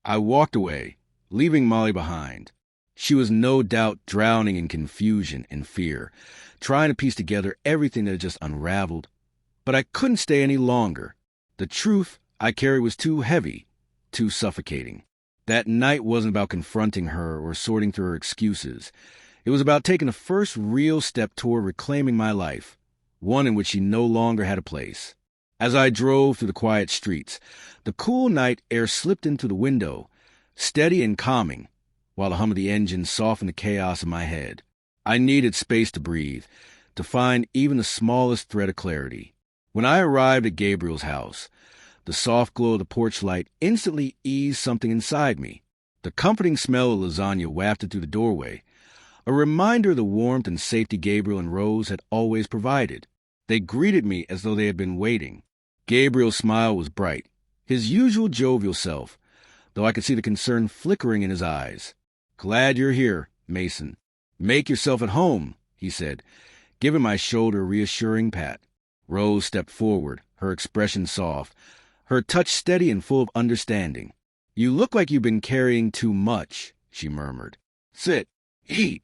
I walked away, leaving Molly behind. She was no doubt drowning in confusion and fear, trying to piece together everything that had just unraveled. But I couldn't stay any longer. The truth I carried was too heavy, too suffocating. That night wasn't about confronting her or sorting through her excuses. It was about taking the first real step toward reclaiming my life, one in which she no longer had a place. As I drove through the quiet streets, the cool night air slipped into the window, steady and calming, while the hum of the engine softened the chaos in my head. I needed space to breathe, to find even the smallest thread of clarity. When I arrived at Gabriel's house, the soft glow of the porch light instantly eased something inside me. The comforting smell of lasagna wafted through the doorway, a reminder of the warmth and safety Gabriel and Rose had always provided. They greeted me as though they had been waiting. Gabriel's smile was bright, his usual jovial self, though I could see the concern flickering in his eyes. "Glad you're here, Mason. Make yourself at home," he said, giving my shoulder a reassuring pat. Rose stepped forward, her expression soft, her touch steady and full of understanding. "You look like you've been carrying too much," she murmured. "Sit. Eat."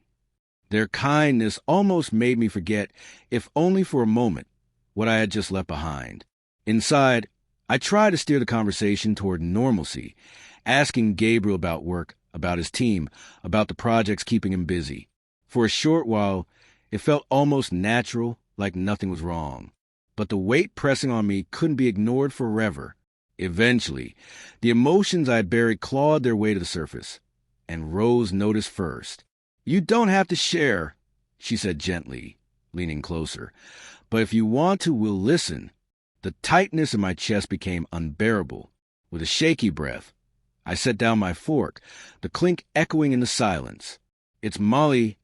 Their kindness almost made me forget, if only for a moment, what I had just left behind. Inside, I tried to steer the conversation toward normalcy, asking Gabriel about work, about his team, about the projects keeping him busy. For a short while, it felt almost natural, like nothing was wrong. But the weight pressing on me couldn't be ignored forever. Eventually, the emotions I had buried clawed their way to the surface, and Rose noticed first. "You don't have to share," she said gently, leaning closer. "But if you want to, we'll listen." The tightness in my chest became unbearable. With a shaky breath, I set down my fork, the clink echoing in the silence. "It's Molly,"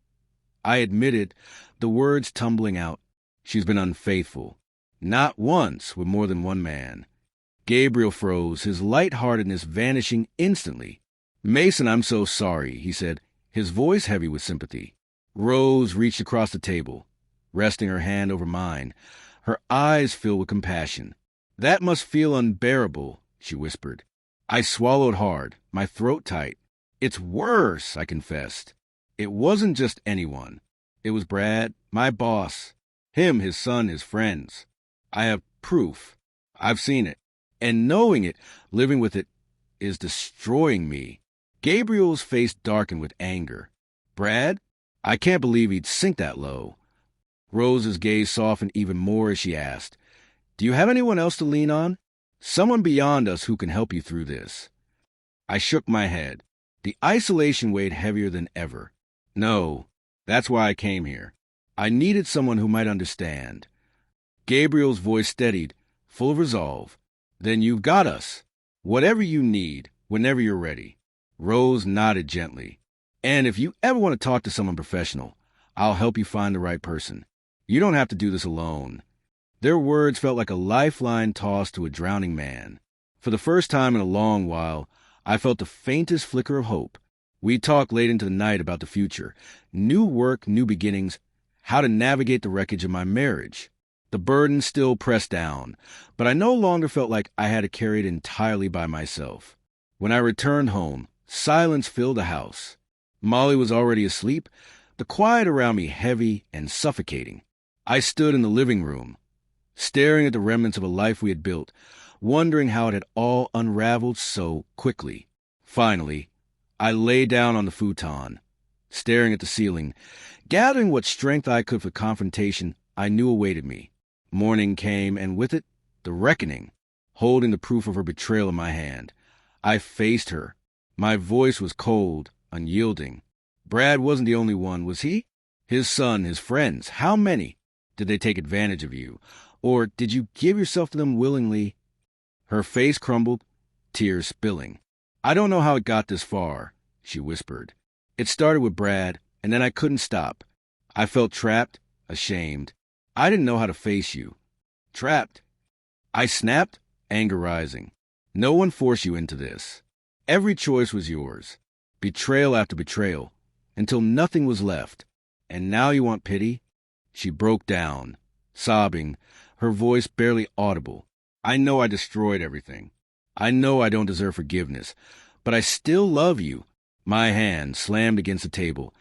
I admitted, the words tumbling out. "She's been unfaithful. Not once with more than one man." Gabriel froze, his lightheartedness vanishing instantly. "Mason, I'm so sorry," he said, his voice heavy with sympathy. Rose reached across the table, resting her hand over mine, her eyes filled with compassion. "That must feel unbearable," she whispered. I swallowed hard, my throat tight. "It's worse," I confessed. "It wasn't just anyone. It was Brad, my boss. Him, his son, his friends. I have proof. I've seen it. And knowing it, living with it, is destroying me." Gabriel's face darkened with anger. "Brad? I can't believe he'd sink that low." Rose's gaze softened even more as she asked, "Do you have anyone else to lean on? Someone beyond us who can help you through this?" I shook my head. The isolation weighed heavier than ever. "No, that's why I came here. I needed someone who might understand." Gabriel's voice steadied, full of resolve. "Then you've got us. Whatever you need, whenever you're ready." Rose nodded gently. "And if you ever want to talk to someone professional, I'll help you find the right person. You don't have to do this alone." Their words felt like a lifeline tossed to a drowning man. For the first time in a long while, I felt the faintest flicker of hope. We talked late into the night about the future, new work, new beginnings, how to navigate the wreckage of my marriage. The burden still pressed down, but I no longer felt like I had to carry it entirely by myself. When I returned home, silence filled the house. Molly was already asleep, the quiet around me heavy and suffocating. I stood in the living room, staring at the remnants of a life we had built, wondering how it had all unraveled so quickly. Finally, I lay down on the futon, staring at the ceiling, gathering what strength I could for the confrontation I knew awaited me. Morning came, and with it, the reckoning, holding the proof of her betrayal in my hand. I faced her. My voice was cold, unyielding. Brad wasn't the only one, was he? His son, his friends, how many? Did they take advantage of you? Or did you give yourself to them willingly? Her face crumbled, tears spilling. "I don't know how it got this far," she whispered. "It started with Brad, and then I couldn't stop. I felt trapped, ashamed. I didn't know how to face you." "Trapped?" I snapped, anger rising. "No one forced you into this. Every choice was yours. Betrayal after betrayal, until nothing was left. And now you want pity?" She broke down, sobbing, her voice barely audible. "I know I destroyed everything. I know I don't deserve forgiveness. But I still love you. My hand slammed against the table,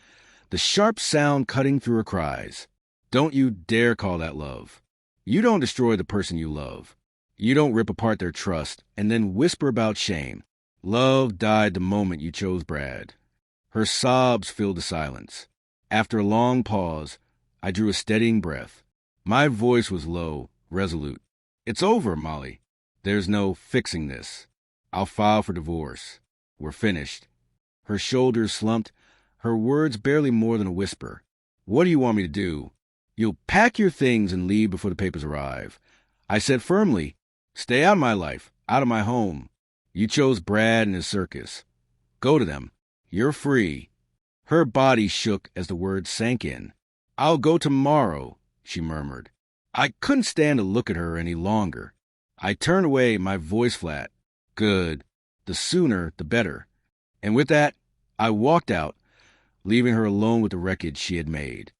the sharp sound cutting through her cries. Don't you dare call that love. You don't destroy the person you love. You don't rip apart their trust and then whisper about shame. Love died the moment you chose Brad. Her sobs filled the silence. After a long pause, I drew a steadying breath. My voice was low, resolute. It's over, Molly. There's no fixing this. I'll file for divorce. We're finished. Her shoulders slumped, her words barely more than a whisper. What do you want me to do? You'll pack your things and leave before the papers arrive. I said firmly, stay out of my life, out of my home. You chose Brad and his circus. Go to them. You're free. Her body shook as the words sank in. I'll go tomorrow, she murmured. I couldn't stand to look at her any longer. I turned away, my voice flat. Good. The sooner, the better. And with that, I walked out, leaving her alone with the wreckage she had made.